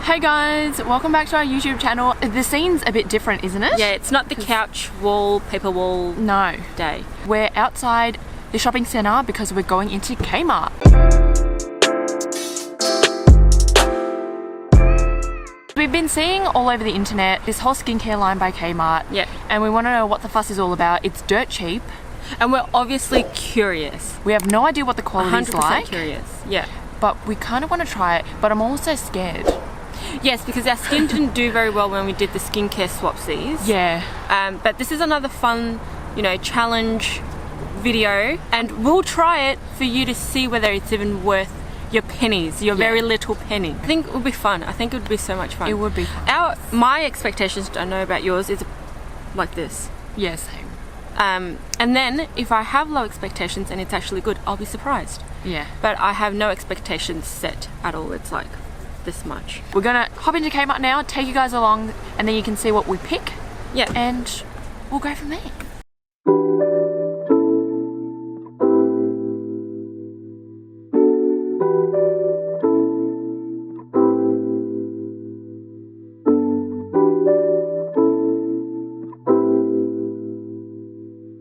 Hey guys, welcome back to our YouTube channel. The scene's a bit different, isn't it? Yeah, it's not the couch wall, paper wall day. We're outside the shopping centre because we're going into Kmart. We've been seeing all over the internet this whole skincare line by Kmart. Yeah. And we want to know what the fuss is all about. It's dirt cheap. And we're obviously curious. We have no idea what the quality is 100% like. curious, yeah. But we kind of want to try it, but I'm also scared. Yes, because our skin didn't do very well when we did the skincare swapsies. Yeah. But this is another fun, challenge video, and we'll try it for you to see whether it's even worth your pennies, your very little penny. I think it would be fun. I think it would be so much fun. It would be. My expectations, I don't know about yours, is like this. Yeah, same. And then if I have low expectations and it's actually good, I'll be surprised. Yeah. But I have no expectations set at all. It's like this much. We're gonna hop into Kmart now, take you guys along, and then you can see what we pick. Yeah. And we'll go from there.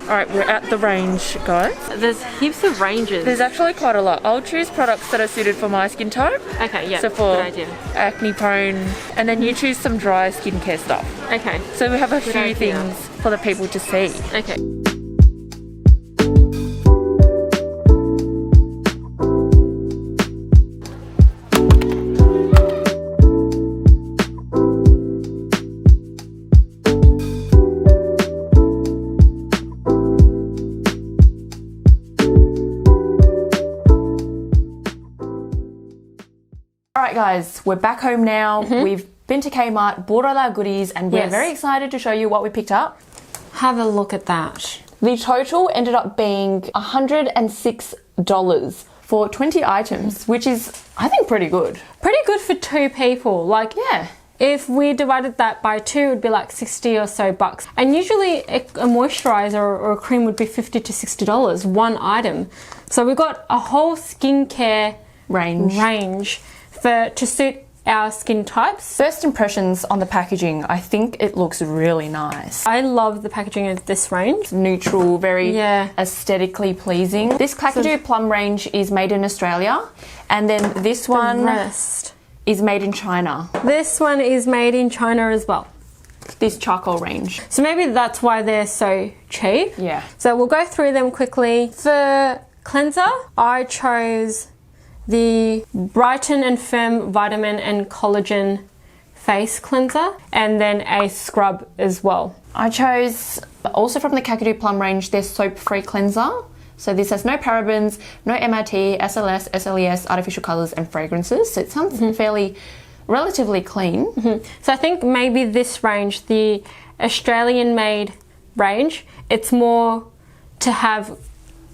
Alright, we're at the range, guys. There's heaps of ranges. There's actually quite a lot. I'll choose products that are suited for my skin type. Okay, yeah, so for good idea. acne prone, and then you choose some dry skincare stuff. Okay. So we have a few idea. things for the people to see. Okay. Alright guys, we're back home now. We've been to Kmart, bought all our goodies, and we're very excited to show you what we picked up. Have a look at that. The total ended up being $106 for 20 items, which is, I think, pretty good. Pretty good for two people. Like, Yeah. if we divided that by two, it would be like 60 or so bucks. And usually a moisturiser or a cream would be $50 to $60, one item. So we got a whole skincare range to suit our skin types. First impressions on the packaging, I think it looks really nice. I love the packaging of this range. Neutral, very aesthetically pleasing. This Kakadu Plum range is made in Australia, and then this one is made in China. This one is made in China as well. This charcoal range. So maybe that's why they're so cheap. Yeah. So we'll go through them quickly. For cleanser, I chose the Brighten and Firm Vitamin and Collagen Face Cleanser, and then a scrub as well. I chose, also from the Kakadu Plum range, their soap-free cleanser. So this has no parabens, no MRT, SLS, SLES, artificial colours and fragrances. So it sounds relatively clean. So I think maybe this range, the Australian-made range, it's more to have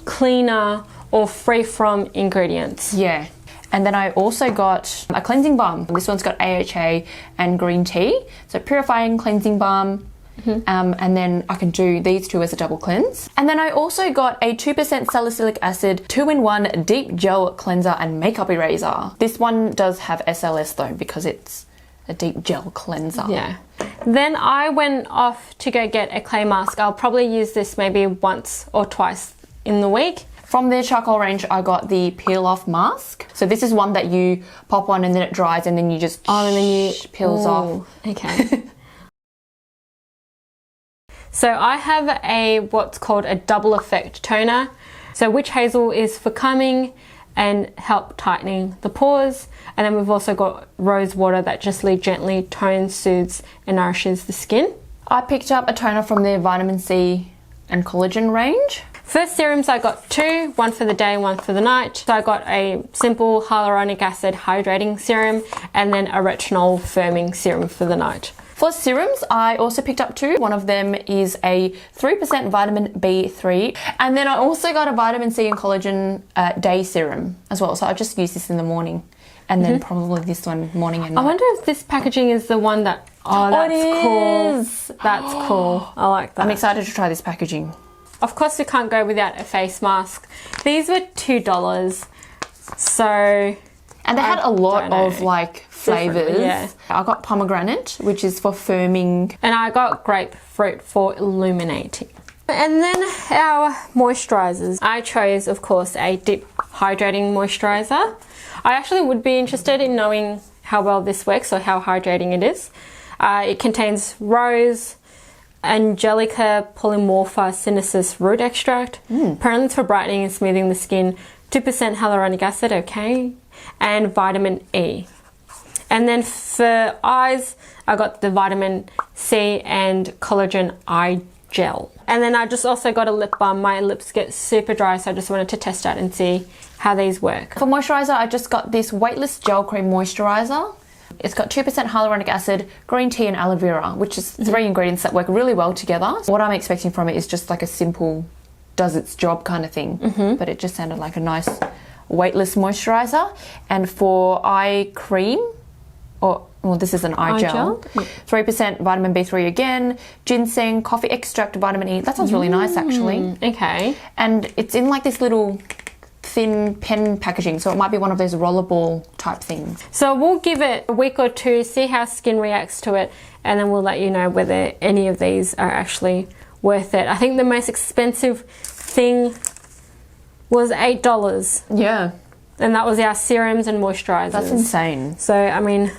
cleaner or free from ingredients. Yeah. And then I also got a cleansing balm. This one's got AHA and green tea. So purifying cleansing balm. And then I can do these two as a double cleanse. And then I also got a 2% salicylic acid 2-in-1 deep gel cleanser and makeup eraser. This one does have SLS though, because it's a deep gel cleanser. Yeah. Then I went off to go get a clay mask. I'll probably use this maybe once or twice in the week. From their charcoal range, I got the peel off mask. So this is one that you pop on and then it dries and then you just peels off. Okay. So I have what's called a double effect toner. So Witch Hazel is for calming and help tightening the pores. And then we've also got rose water that just gently tones, soothes and nourishes the skin. I picked up a toner from their vitamin C and collagen range. For serums, I got two, one for the day and one for the night. So I got a simple hyaluronic acid hydrating serum and then a retinol firming serum for the night. For serums, I also picked up two. One of them is a 3% vitamin B3. And then I also got a vitamin C and collagen day serum as well. So I just use this in the morning. And then probably this one morning and night. I wonder if this packaging is the one that... Oh, that's cool. That's cool. I like that. I'm excited to try this packaging. Of course, we can't go without a face mask. These were $2. So... And they had a lot of like flavours. Yeah. I got pomegranate, which is for firming. And I got grapefruit for illuminating. And then our moisturisers. I chose, of course, a deep hydrating moisturiser. I actually would be interested in knowing how well this works or how hydrating it is. It contains rose, Angelica polymorpha sinensis root extract. Apparently it's for brightening and smoothing the skin. 2% hyaluronic acid, okay, and vitamin E. And then for eyes, I got the vitamin C and collagen eye gel. And then I just also got a lip balm. My lips get super dry, so I just wanted to test out and see how these work. For moisturiser, I just got this Weightless Gel Cream Moisturiser. It's got 2% hyaluronic acid, green tea and aloe vera, which is 3 ingredients that work really well together. So what I'm expecting from it is just like a simple, does its job kind of thing. But it just sounded like a nice weightless moisturiser. And for eye cream, well, this is an eye gel. 3% vitamin B3 again, ginseng, coffee extract, vitamin E. That sounds really nice, actually. Okay. And it's in like this little thin pen packaging, so it might be one of those rollerball type things. So we'll give it a week or two, see how skin reacts to it, and then we'll let you know whether any of these are actually worth it. I think the most expensive thing was $8. Yeah. And that was our serums and moisturisers. That's insane. So, I mean...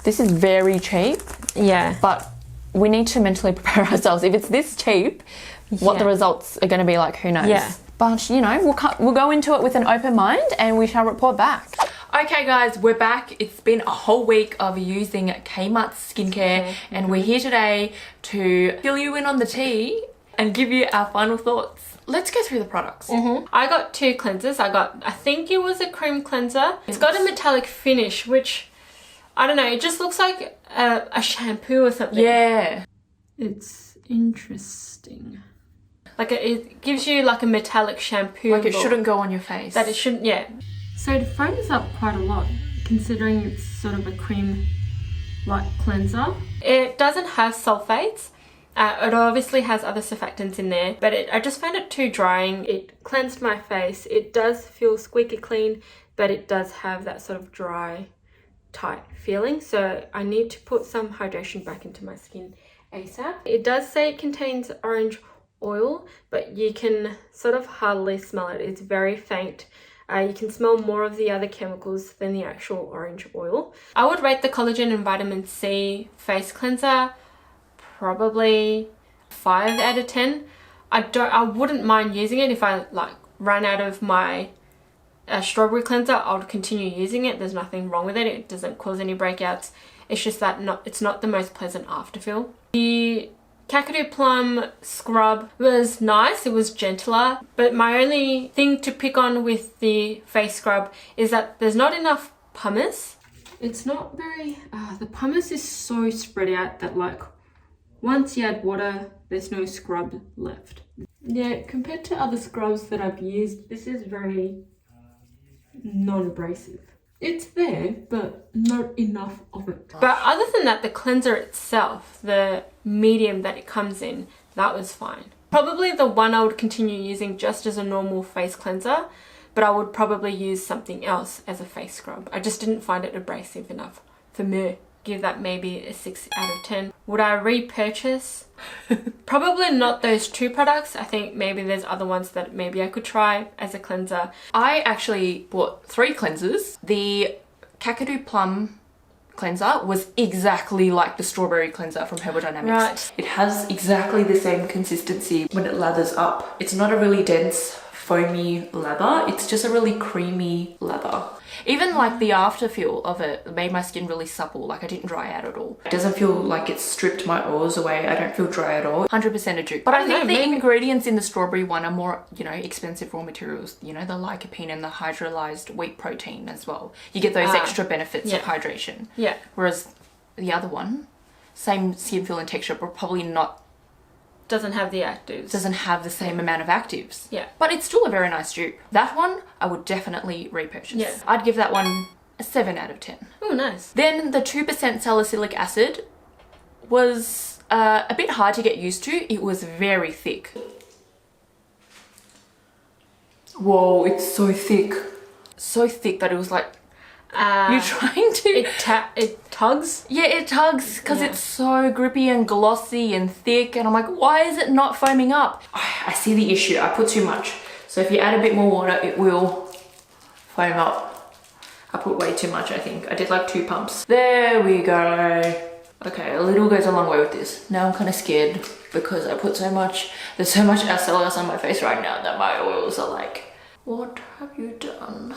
This is very cheap. Yeah. But we need to mentally prepare ourselves. If it's this cheap, what the results are going to be like, who knows? Yeah. But, you know, we'll go into it with an open mind and we shall report back. Okay guys, we're back. It's been a whole week of using Kmart skincare and we're here today to fill you in on the tea and give you our final thoughts. Let's go through the products. I got 2 cleansers. I think it was a cream cleanser. It's got a metallic finish, which, I don't know, it just looks like a shampoo or something. Yeah. It's interesting. Like it gives you like a metallic shampoo. Like it shouldn't go on your face. That it shouldn't, yeah. So it foams up quite a lot, considering it's sort of a cream-like cleanser. It doesn't have sulfates. It obviously has other surfactants in there, but I just found it too drying. It cleansed my face. It does feel squeaky clean, but it does have that sort of dry, tight feeling. So I need to put some hydration back into my skin ASAP. It does say it contains orange oil, but you can sort of hardly smell it. It's very faint. You can smell more of the other chemicals than the actual orange oil. I would rate the collagen and vitamin C face cleanser probably 5 out of 10. I wouldn't mind using it if I like ran out of my strawberry cleanser. I would continue using it. There's nothing wrong with it. It doesn't cause any breakouts. It's just that it's not the most pleasant afterfeel. The Kakadu Plum scrub was nice, it was gentler, but my only thing to pick on with the face scrub is that there's not enough pumice. It's not very, the pumice is so spread out that like once you add water, there's no scrub left. Yeah, compared to other scrubs that I've used, this is very non-abrasive. It's there, but not enough of it. But other than that, the cleanser itself, the medium that it comes in, that was fine. Probably the one I would continue using just as a normal face cleanser, but I would probably use something else as a face scrub. I just didn't find it abrasive enough for me. Give that maybe a 6 out of 10. Would I repurchase? Probably not those 2 products. I think maybe there's other ones that maybe I could try as a cleanser. I actually bought 3 cleansers. The Kakadu Plum cleanser was exactly like the strawberry cleanser from Herbal Dynamics. Right. It has exactly the same consistency when it lathers up. It's not a really dense, foamy lather. It's just a really creamy lather. Even like the after feel of it made my skin really supple, like I didn't dry out at all. It doesn't feel like it's stripped my oils away. I don't feel dry at all. 100% a dupe. But I think the ingredients in the strawberry one are more, you know, expensive raw materials. You know, the lycopene and the hydrolyzed wheat protein as well. You get those extra benefits of hydration. Yeah. Whereas the other one, same skin feel and texture, but probably not. Doesn't have the actives. Doesn't have the same amount of actives. Yeah. But it's still a very nice dupe. That one, I would definitely repurchase. Yeah. I'd give that one a 7 out of 10. Oh, nice. Then the 2% salicylic acid was a bit hard to get used to. It was very thick. Whoa, it's so thick. So thick that it was like You're trying to... It tugs? Yeah, it tugs because it's so grippy and glossy and thick, and I'm like, why is it not foaming up? I see the issue. I put too much. So if you add a bit more water, it will foam up. I put way too much, I think. I did like 2 pumps. There we go. Okay, a little goes a long way with this. Now I'm kind of scared because I put so much, there's so much SLS on my face right now that my oils are like, what have you done?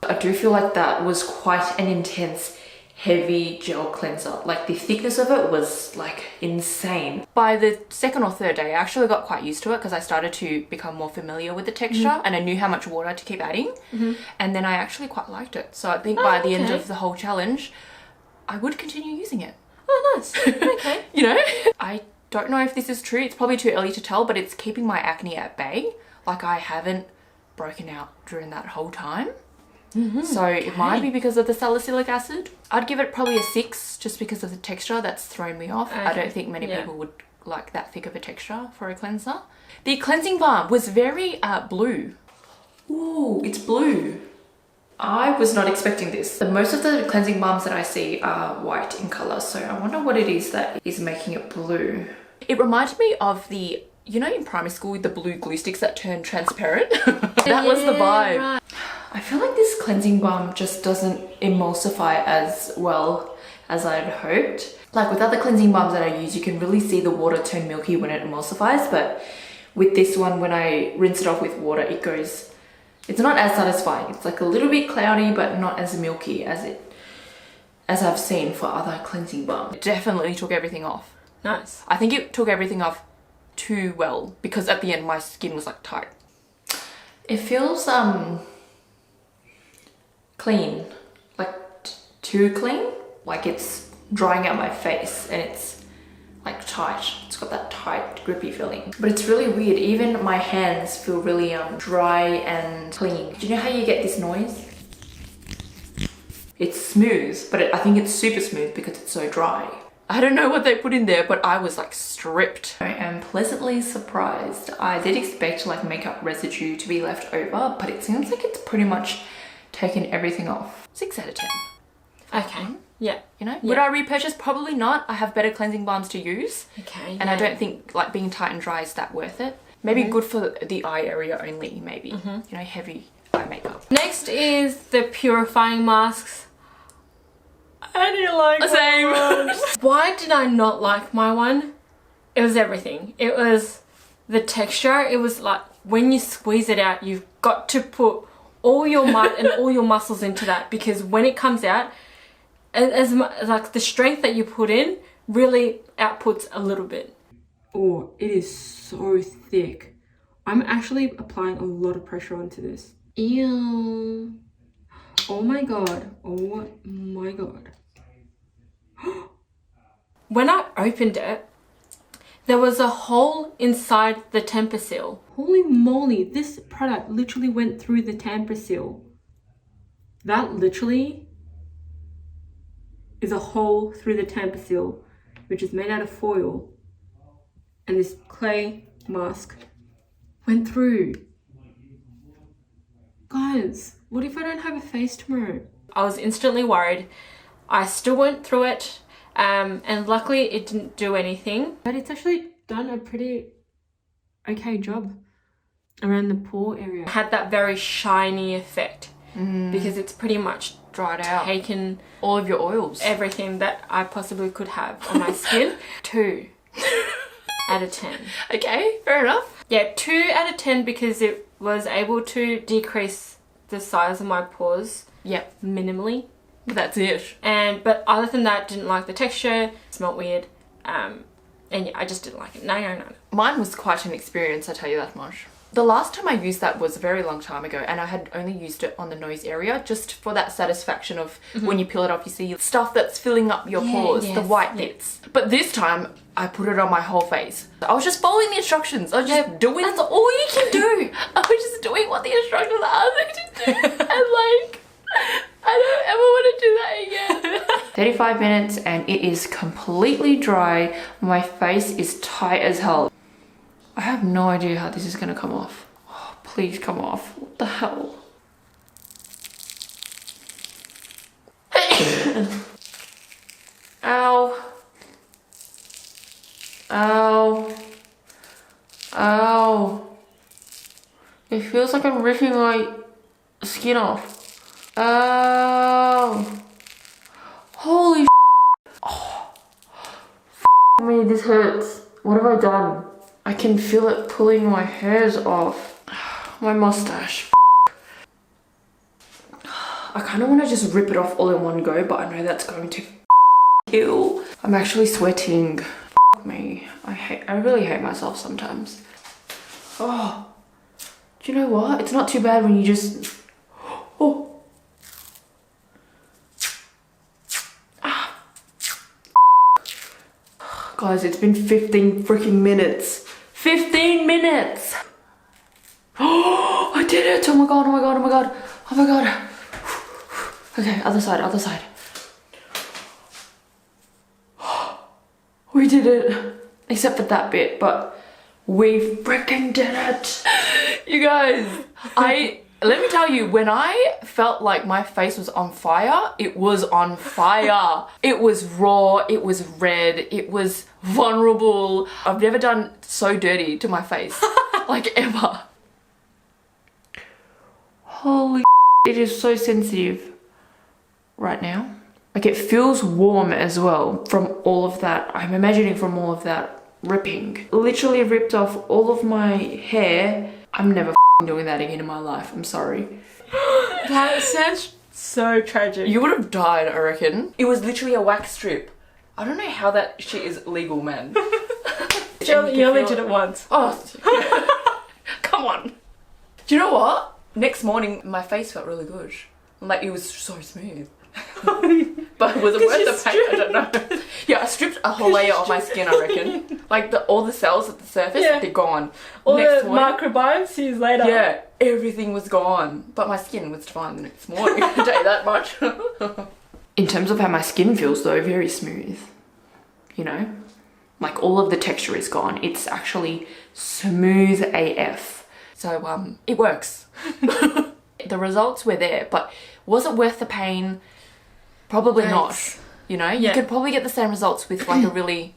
I do feel like that was quite an intense, heavy gel cleanser. Like the thickness of it was like insane. By the 2nd or 3rd day, I actually got quite used to it because I started to become more familiar with the texture and I knew how much water to keep adding. And then I actually quite liked it. So I think by the end of the whole challenge, I would continue using it. Oh, nice. Okay. You know? I don't know if this is true. It's probably too early to tell, but it's keeping my acne at bay. Like I haven't broken out during that whole time. So it might be because of the salicylic acid. I'd give it probably a 6 just because of the texture. That's thrown me off. I don't think many people would like that thick of a texture for a cleanser. The cleansing balm was very blue. Ooh, it's blue. I was not expecting this. Most of the cleansing balms that I see are white in colour, so I wonder what it is that is making it blue. It reminded me of the, you know, in primary school with the blue glue sticks that turn transparent? That was the vibe. Right. I feel like this cleansing balm just doesn't emulsify as well as I'd hoped. Like with other cleansing balms that I use, you can really see the water turn milky when it emulsifies, but with this one, when I rinse it off with water, it goes, it's not as satisfying. It's like a little bit cloudy, but not as milky as I've seen for other cleansing balms. It definitely took everything off. Nice. I think it took everything off too well because at the end my skin was like tight. It feels clean, like too clean, like it's drying out my face and it's like tight. It's got that tight grippy feeling, but it's really weird. Even my hands feel really dry and clean. Do you know how you get this noise? It's smooth, but I think it's super smooth because it's so dry. I don't know what they put in there, but I was like stripped. I am pleasantly surprised. I did expect like makeup residue to be left over, but it seems like it's pretty much taken everything off. 6 out of 10. Okay. Yeah. You know? Yeah. Would I repurchase? Probably not. I have better cleansing balms to use. Okay. And I don't think like being tight and dry is that worth it. Maybe good for the eye area only, maybe. You know, heavy eye makeup. Next is the purifying masks. I didn't like the same. Why did I not like my one? It was everything. It was the texture. It was like when you squeeze it out, you've got to put all your might and all your muscles into that, because when it comes out, as like the strength that you put in really outputs a little bit. Oh, it is so thick. I'm actually applying a lot of pressure onto this. Ew. Oh my god. Oh my god. When I opened it, there was a hole inside the temper seal. Holy moly, this product literally went through the tamper seal. That literally is a hole through the tamper seal, which is made out of foil. And this clay mask went through. Guys, what if I don't have a face tomorrow? I was instantly worried. I still went through it, and luckily it didn't do anything. But it's actually done a pretty okay job around the pore area. It had that very shiny effect because it's pretty much Dried out. Taken all of your oils. Everything that I possibly could have on my skin. 2 out of 10. Okay, fair enough. Yeah, 2 out of 10 because it was able to decrease the size of my pores. Yep. Minimally. That's it. But other than that, didn't like the texture. Smelled weird. And yeah, I just didn't like it. No. Mine was quite an experience, I tell you that much. The last time I used that was a very long time ago, and I had only used it on the nose area just for that satisfaction of when you peel it off, you see stuff that's filling up your pores, the white bits. But this time, I put it on my whole face. I was just following the instructions. I was just doing... That's all you can do. I was just doing what the instructions asked me to do. And like, I don't ever want to do that again. 35 minutes and it is completely dry. My face is tight as hell. I have no idea how this is going to come off. Oh, please come off. What the hell? Ow. Ow. Ow. It feels like I'm ripping my skin off. Ow. Holy oh. Me, this hurts. What have I done? I can feel it pulling my hairs off. My mustache. I kind of want to just rip it off all in one go, but I know that's going to kill. I'm actually sweating. Me. I really hate myself sometimes. Oh. Do you know what? It's not too bad when you just... Oh. Ah. Guys, it's been 15 freaking minutes. 15 minutes! Oh, I did it! Oh my god, oh my god, oh my god. Oh my god. Okay, other side, other side. We did it. Except for that bit, but we freaking did it. You guys, let me tell you, when I felt like my face was on fire, it was on fire. It was raw, it was red, it was vulnerable. I've never done so dirty to my face, like ever. Holy it is so sensitive right now. Like it feels warm as well from all of that. I'm imagining from all of that ripping. Literally ripped off all of my hair. I'm never doing that again in my life. I'm sorry. That sounds so tragic. You would have died, I reckon. It was literally a wax strip. I don't know how that shit is legal, man. You only did it once. Oh, come on. Do you know what? Next morning, my face felt really good. Like it was so smooth. But was it worth the pain? I don't know. Yeah, I stripped a whole layer of my skin, I reckon. Like all the cells at the surface, they're gone. All next the microbiopsies later. Yeah, everything was gone. But my skin was fine the next morning. I tell you that much. In terms of how my skin feels though, very smooth. You know? Like all of the texture is gone. It's actually smooth AF. So it works. The results were there, but was it worth the pain? Probably not. You know, you could probably get the same results with like a really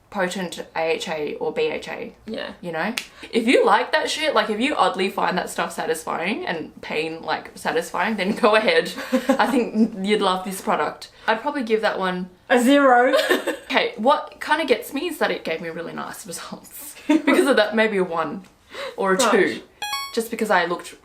potent AHA or BHA. Yeah. You know, if you like that shit, like if you oddly find that stuff satisfying and pain like satisfying, then go ahead. I think you'd love this product. I'd probably give that one a 0. Okay, what kind of gets me is that it gave me really nice results. Because of that, maybe a 1 or a 2. Just because I looked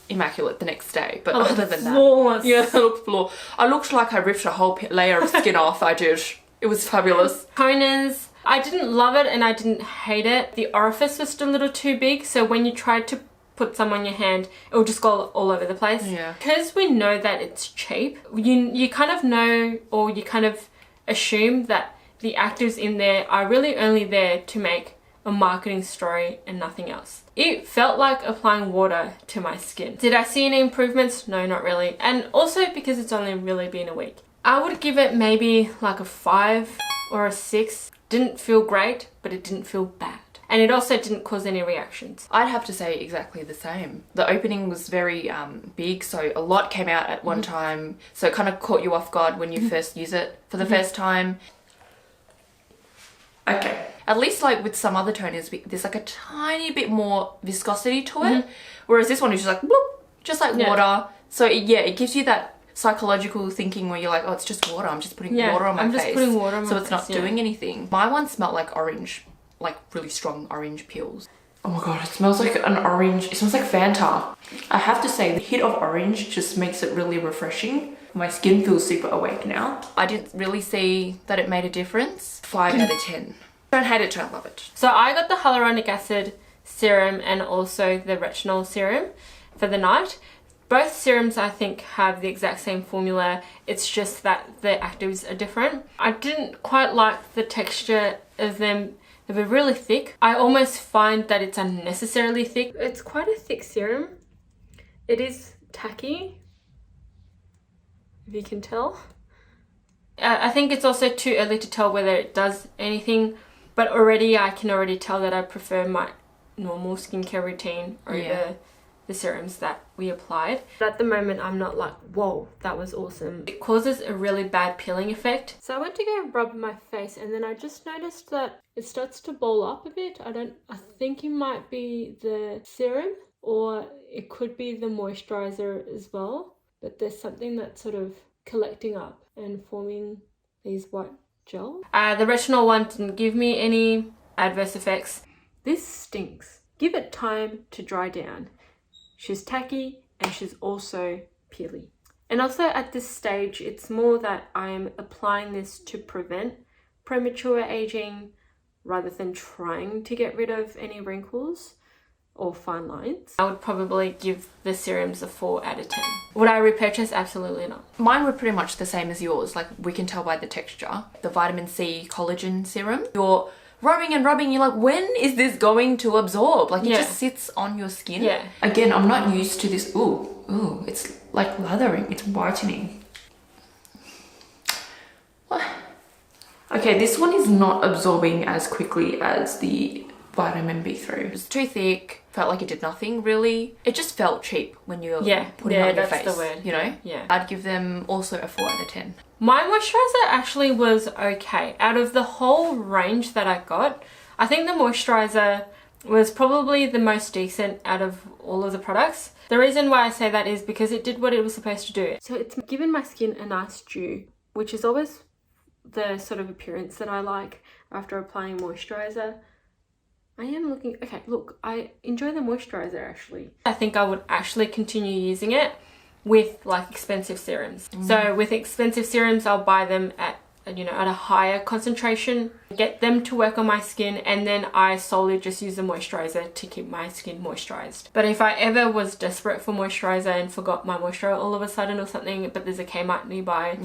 immaculate the next day, but other than flawless. That, yeah, I looked flawless. I looked like I ripped a whole layer of skin off. I did. It was fabulous. Toners, I didn't love it and I didn't hate it. The orifice was still a little too big, so when you tried to put some on your hand, it will just go all over the place. Yeah. Because we know that it's cheap, you kind of know, or you kind of assume that the actives in there are really only there to make a marketing story and nothing else. It felt like applying water to my skin. Did I see any improvements? No, not really. And also because it's only really been a week. I would give it maybe like a 5 or a 6. Didn't feel great, but it didn't feel bad. And it also didn't cause any reactions. I'd have to say exactly the same. The opening was very big, so a lot came out at one time. So it kind of caught you off guard when you first use it for the first time. Okay. At least like with some other toners, there's like a tiny bit more viscosity to it. Whereas this one is just like, bloop, just like water. So it gives you that psychological thinking where you're like, oh, it's just water. I'm just putting water on my face. I'm just putting water on my face. So it's not doing anything. My one smelled like orange, like really strong orange peels. Oh my god, it smells like an orange. It smells like Fanta. I have to say, the hit of orange just makes it really refreshing. My skin feels super awake now. I didn't really see that it made a difference. 5 out of 10. Don't hate it, don't love it. So I got the hyaluronic acid serum and also the retinol serum for the night. Both serums I think have the exact same formula. It's just that the actives are different. I didn't quite like the texture of them. They were really thick. I almost find that it's unnecessarily thick. It's quite a thick serum. It is tacky, if you can tell. I think it's also too early to tell whether it does anything, but I can already tell that I prefer my normal skincare routine over the serums that we applied. But at the moment, I'm not like, whoa, that was awesome. It causes a really bad peeling effect. So I went to go rub my face, and then I just noticed that it starts to ball up a bit. I think it might be the serum, or it could be the moisturiser as well. But there's something that's sort of collecting up and forming these white gel. The retinol one didn't give me any adverse effects. This stinks. Give it time to dry down. She's tacky and she's also peely. And also at this stage, it's more that I'm applying this to prevent premature aging rather than trying to get rid of any wrinkles or fine lines. I would probably give the serums a 4 out of 10. Would I repurchase? Absolutely not. Mine were pretty much the same as yours. Like, we can tell by the texture. The vitamin C collagen serum. You're rubbing and rubbing, you're like, when is this going to absorb? Like, it just sits on your skin. Yeah. Again, I'm not used to this. Ooh, it's like lathering, it's whitening. What? Okay, this one is not absorbing as quickly as the vitamin B3. It was too thick, felt like it did nothing really. It just felt cheap when you're putting it on your face. Yeah, that's the word. You know? Yeah. I'd give them also a 4 out of 10. My moisturiser actually was okay. Out of the whole range that I got, I think the moisturiser was probably the most decent out of all of the products. The reason why I say that is because it did what it was supposed to do. So it's given my skin a nice dew, which is always the sort of appearance that I like after applying moisturiser. I am looking, okay, look, I enjoy the moisturiser actually. I think I would actually continue using it with like expensive serums. So with expensive serums, I'll buy them at, you know, at a higher concentration, get them to work on my skin, and then I solely just use the moisturiser to keep my skin moisturised. But if I ever was desperate for moisturiser and forgot my moisturiser all of a sudden or something, but there's a Kmart nearby, I'll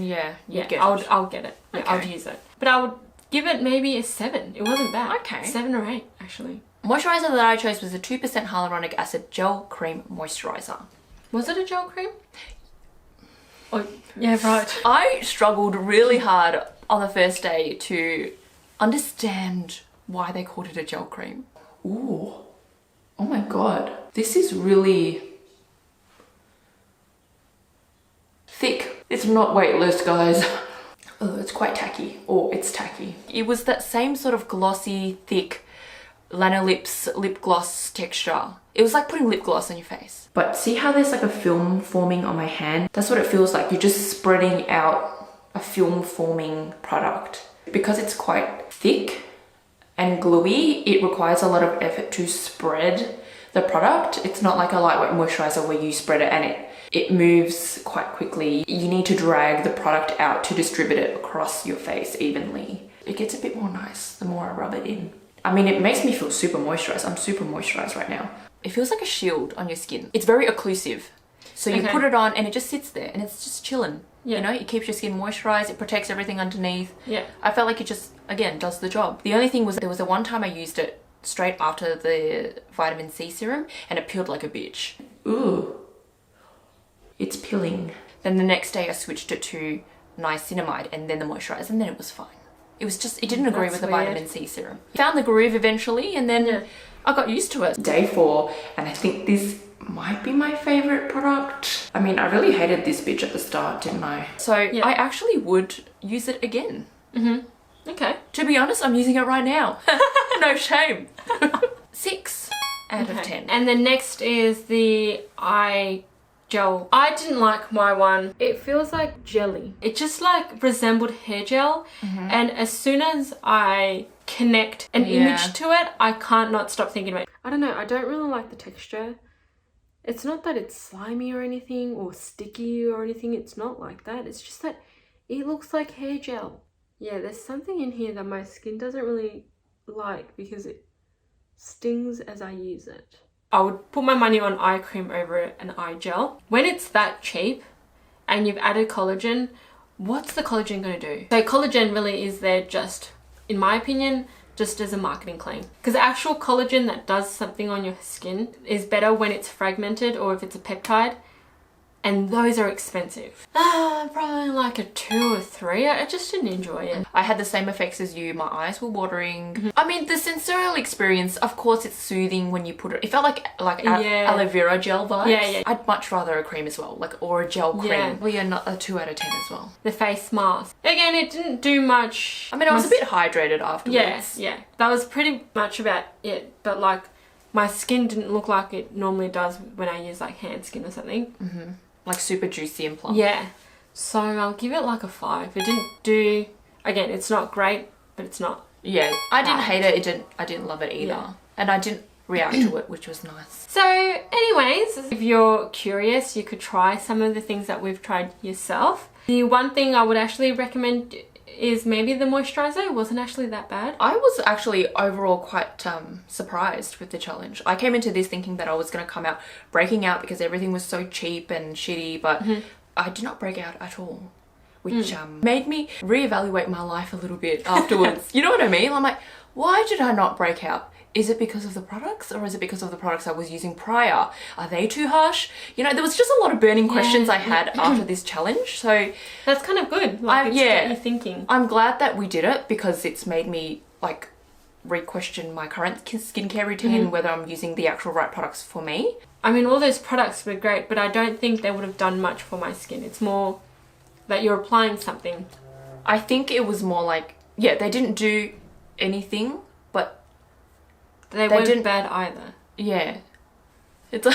get it. Yeah, Okay. I'll use it. But I would give it maybe a 7. It wasn't bad. Okay. 7 or 8 actually. Moisturiser that I chose was a 2% hyaluronic acid gel cream moisturiser. Was it a gel cream? Oh, yeah, right. I struggled really hard on the first day to understand why they called it a gel cream. Ooh, oh my god. This is really thick. It's not weightless, guys. Oh, it's quite tacky. Or it's tacky. It was that same sort of glossy, thick Lanolips lip gloss texture. It was like putting lip gloss on your face. But see how there's like a film forming on my hand? That's what it feels like. You're just spreading out a film forming product. Because it's quite thick and gluey, it requires a lot of effort to spread the product. It's not like a lightweight moisturizer where you spread it and it moves quite quickly. You need to drag the product out to distribute it across your face evenly. It gets a bit more nice the more I rub it in. I mean, it makes me feel super moisturized. I'm super moisturized right now. It feels like a shield on your skin. It's very occlusive. So you put it on and it just sits there and it's just chilling. Yeah. You know, it keeps your skin moisturized, it protects everything underneath. Yeah. I felt like it just, again, does the job. The only thing was there was the one time I used it straight after the vitamin C serum and it peeled like a bitch. Ooh. It's peeling. Then the next day I switched it to niacinamide and then the moisturizer and then it was fine. It was just, it didn't agree with the vitamin C serum. Found the groove eventually and then I got used to it. Day 4, and I think this might be my favorite product. I mean, I really hated this bitch at the start, didn't I? So I actually would use it again. Okay. To be honest, I'm using it right now. No shame. 6 out of 10. And the next is the eye gel. I didn't like my one. It feels like jelly. It just like resembled hair gel. And as soon as I connect an image to it, I can't not stop thinking about it. I don't know, I don't really like the texture. It's not that it's slimy or anything or sticky or anything. It's not like that. It's just that it looks like hair gel. Yeah, there's something in here that my skin doesn't really like because it stings as I use it. I would put my money on eye cream over an eye gel. When it's that cheap and you've added collagen, what's the collagen going to do? So collagen really is there just, in my opinion, just as a marketing claim. Because actual collagen that does something on your skin is better when it's fragmented or if it's a peptide and those are expensive. Probably like a 2 or 3. I just didn't enjoy it. I had the same effects as you. My eyes were watering. I mean, the sensorial experience, of course, it's soothing when you put it. It felt like aloe vera gel vibes. Yeah. I'd much rather a cream as well, like, or a gel cream. Yeah. Well, yeah, not a 2 out of 10 as well. The face mask. Again, it didn't do much. I mean, I was a bit hydrated afterwards. Yeah. That was pretty much about it. But like, my skin didn't look like it normally does when I use like hand skin or something. Like super juicy and plump. Yeah. So I'll give it like a 5. It didn't do, again, it's not great, but it's not. Yeah, I didn't hate it. I didn't love it either. Yeah. And I didn't react to it, which was nice. So anyways, if you're curious, you could try some of the things that we've tried yourself. The one thing I would actually recommend is maybe the moisturiser. It wasn't actually that bad. I was actually overall quite surprised with the challenge. I came into this thinking that I was going to come out breaking out because everything was so cheap and shitty, but I did not break out at all, which made me reevaluate my life a little bit afterwards. You know what I mean? I'm like, why did I not break out? Is it because of the products, or is it because of the products I was using prior? Are they too harsh? You know, there was just a lot of burning questions I had after this challenge. So that's kind of good. Like, it's get you thinking. I'm glad that we did it because it's made me like re-question my current skincare routine and whether I'm using the actual right products for me. I mean, all those products were great, but I don't think they would have done much for my skin. It's more that you're applying something. I think it was more like, yeah, they didn't do anything, but they weren't bad either. Yeah. It's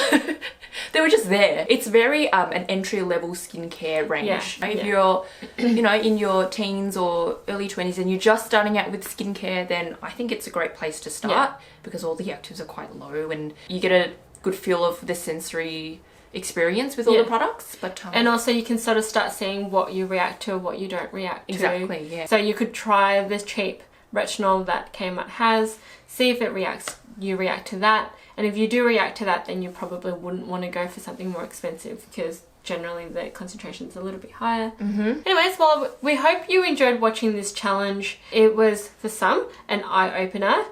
they were just there. It's very an entry-level skincare range. Yeah. If you're, you know, in your teens or early 20s and you're just starting out with skincare, then I think it's a great place to start because all the actives are quite low and you get a good feel of the sensory experience with all the products. But and also you can sort of start seeing what you react to or what you don't react to. Exactly, yeah. So you could try this cheap retinol that Kmart has, see if it reacts, you react to that, and if you do react to that, then you probably wouldn't want to go for something more expensive because generally the concentration's a little bit higher. Anyways, well, we hope you enjoyed watching this challenge. It was, for some, an eye-opener.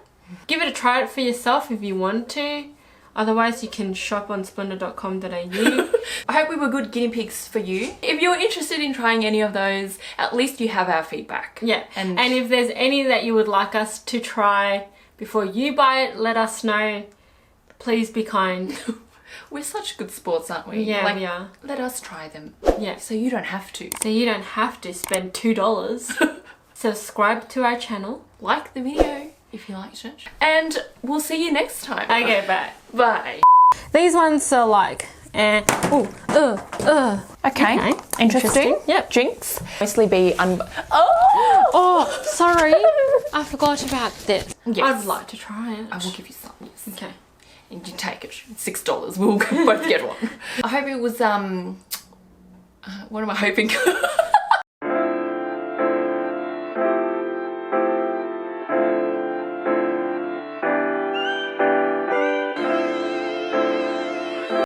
Give it a try for yourself if you want to. Otherwise, you can shop on splendor.com.au. I hope we were good guinea pigs for you. If you're interested in trying any of those, at least you have our feedback. Yeah, and if there's any that you would like us to try before you buy it, let us know. Please be kind. We're such good sports, aren't we? Yeah, like, we are. Let us try them. Yeah. So you don't have to. So you don't have to spend $2. Subscribe to our channel. Like the video if you liked it. And we'll see you next time. Okay, bye. Bye. These ones are like, Okay. Interesting. Yep. Jinx. Mostly be oh, sorry. I forgot about this. Yes. I'd like to try it. I will give you some. Yes. Okay. And you take it. $6. We'll both get one. I hope it was what am I hoping?